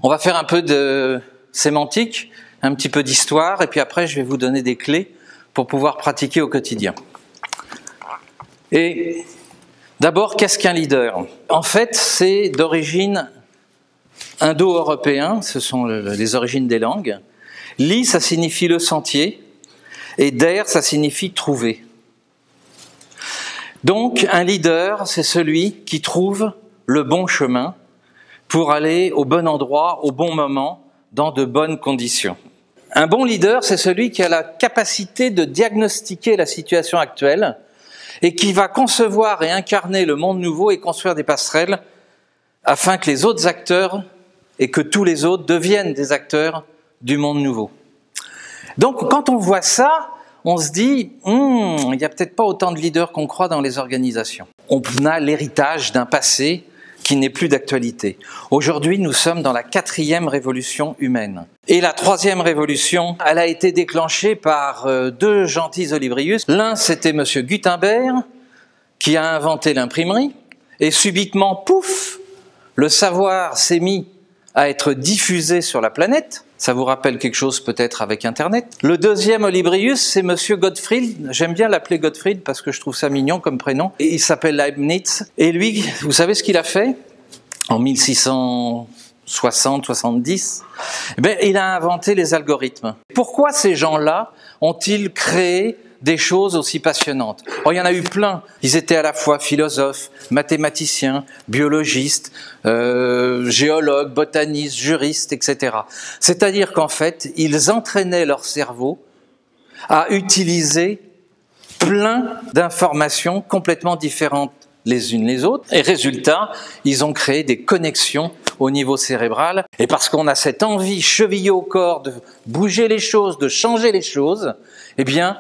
On va faire un peu de sémantique, un petit peu d'histoire, et puis après je vais vous donner des clés pour pouvoir pratiquer au quotidien. Et d'abord, qu'est-ce qu'un leader? En fait, c'est d'origine indo-européen, ce sont les origines des langues. Li, ça signifie le sentier, et der, ça signifie trouver. Donc, un leader, c'est celui qui trouve le bon chemin pour aller au bon endroit, au bon moment, dans de bonnes conditions. Un bon leader, c'est celui qui a la capacité de diagnostiquer la situation actuelle et qui va concevoir et incarner le monde nouveau et construire des passerelles afin que les autres acteurs et que tous les autres deviennent des acteurs du monde nouveau. Donc, quand on voit ça, on se dit, il n'y a peut-être pas autant de leaders qu'on croit dans les organisations. On a l'héritage d'un passé qui n'est plus d'actualité. Aujourd'hui, nous sommes dans la 4e révolution humaine. Et la 3e révolution, elle a été déclenchée par deux gentils olibrius. L'un, c'était monsieur Gutenberg, qui a inventé l'imprimerie, et subitement, pouf, le savoir s'est mis à être diffusé sur la planète. Ça vous rappelle quelque chose peut-être avec Internet. Le deuxième olibrius, c'est monsieur Gottfried. J'aime bien l'appeler Gottfried parce que je trouve ça mignon comme prénom. Et il s'appelle Leibniz. Et lui, vous savez ce qu'il a fait? En 1660-70, il a inventé les algorithmes. Pourquoi ces gens-là ont-ils créé des choses aussi passionnantes? Il y en a eu plein. Ils étaient à la fois philosophes, mathématiciens, biologistes, géologues, botanistes, juristes, etc. C'est-à-dire qu'en fait, ils entraînaient leur cerveau à utiliser plein d'informations complètement différentes les unes les autres. Et résultat, ils ont créé des connexions au niveau cérébral. Et parce qu'on a cette envie chevillée au corps de bouger les choses, de changer les choses, eh bien,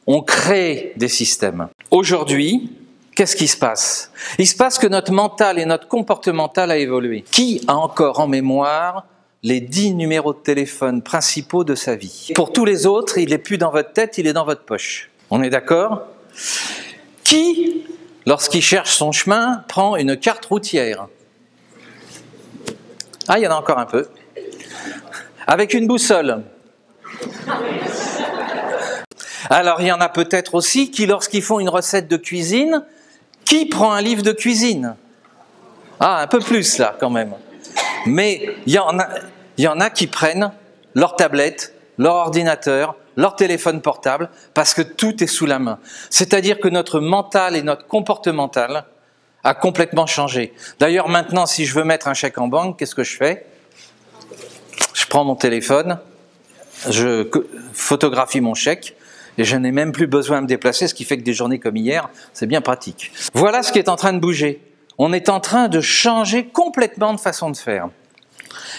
on crée des systèmes. Aujourd'hui, qu'est-ce qui se passe? Il se passe que notre mental et notre comportemental a évolué. Qui a encore en mémoire les 10 numéros de téléphone principaux de sa vie? Pour tous les autres, il n'est plus dans votre tête, il est dans votre poche. On est d'accord? Qui, lorsqu'il cherche son chemin, prend une carte routière? Ah, il y en a encore un peu. Avec une boussole. Alors, il y en a peut-être aussi qui, lorsqu'ils font une recette de cuisine, qui prend un livre de cuisine? Ah, un peu plus, là, quand même. Mais il y en a qui prennent leur tablette, leur ordinateur, leur téléphone portable, parce que tout est sous la main. C'est-à-dire que notre mental et notre comportemental a complètement changé. D'ailleurs, maintenant, si je veux mettre un chèque en banque, qu'est-ce que je fais? Je prends mon téléphone, je photographie mon chèque, et je n'ai même plus besoin de me déplacer, ce qui fait que des journées comme hier, c'est bien pratique. Voilà ce qui est en train de bouger. On est en train de changer complètement de façon de faire.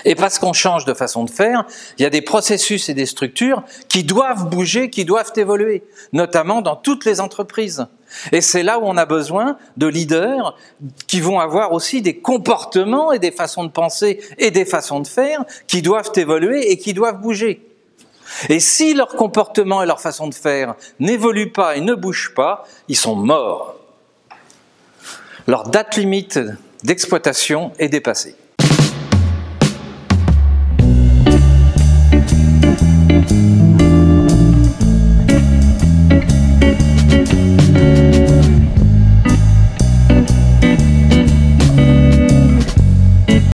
Et parce qu'on change de façon de faire, il y a des processus et des structures qui doivent bouger, qui doivent évoluer, notamment dans toutes les entreprises. Et c'est là où on a besoin de leaders qui vont avoir aussi des comportements et des façons de penser et des façons de faire qui doivent évoluer et qui doivent bouger. Et si leur comportement et leur façon de faire n'évoluent pas et ne bougent pas, ils sont morts. Leur date limite d'exploitation est dépassée.